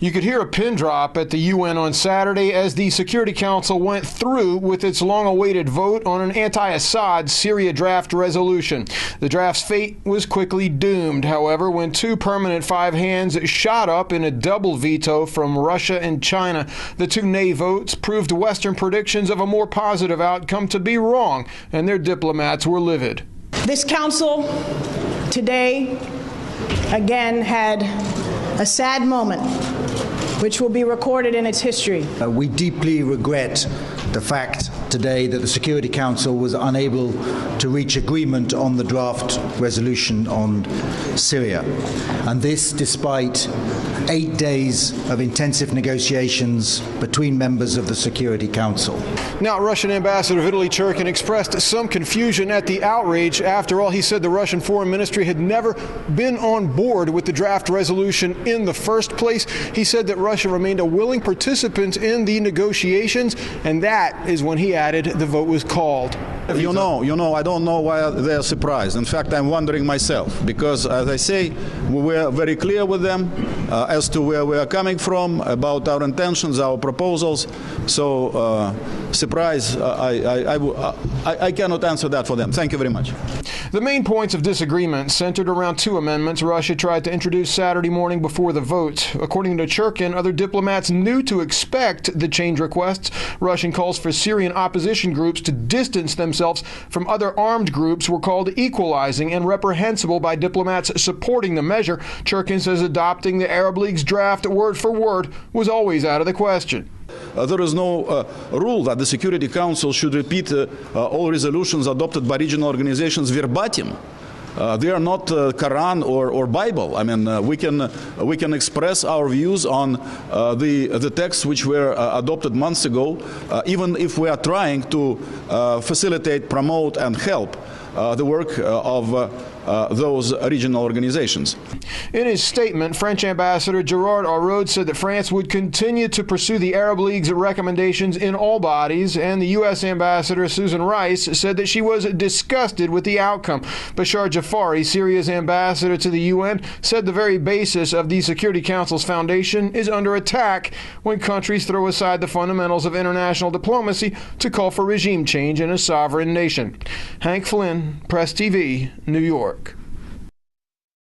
You could hear a pin drop at the UN on Saturday as the Security Council went through with its long-awaited vote on an anti-Assad Syria draft resolution. The draft's fate was quickly doomed, however, when two permanent five hands shot up in a double veto from Russia and China. The two nay votes proved Western predictions of a more positive outcome to be wrong, and their diplomats were livid. This council today again had a sad moment, which will be recorded in its history. We deeply regret the fact today that the Security Council was unable to reach agreement on the draft resolution on Syria. And this despite 8 days of intensive negotiations between members of the Security Council. Now, Russian Ambassador Vitaly Churkin expressed some confusion at the outrage. After all, he said the Russian Foreign Ministry had never been on board with the draft resolution in the first place. He said that Russia remained a willing participant in the negotiations, and that is when he added the vote was called. You know, I don't know why they're surprised. In fact, I'm wondering myself, because, as I say, we were very clear with them as to where we are coming from, about our intentions, our proposals. So, surprise, I cannot answer that for them. Thank you very much. The main points of disagreement centered around two amendments Russia tried to introduce Saturday morning before the vote. According to Churkin, other diplomats knew to expect the change requests. Russian calls for Syrian opposition groups to distance themselves from other armed groups were called equalizing and reprehensible by diplomats supporting the measure. Churkin says adopting the Arab League's draft word for word was always out of the question. There is no rule that the Security Council should repeat all resolutions adopted by regional organizations verbatim. They are not Quran or Bible. I mean, we can express our views on the texts which were adopted months ago, even if we are trying to facilitate, promote, and help the work of those regional organizations. In his statement, French Ambassador Gerard Araud said that France would continue to pursue the Arab League's recommendations in all bodies, and the U.S. Ambassador Susan Rice said that she was disgusted with the outcome. Bashar Jafari, Syria's ambassador to the UN, said the very basis of the Security Council's foundation is under attack when countries throw aside the fundamentals of international diplomacy to call for regime change in a sovereign nation. Hank Flynn, Press TV, New York.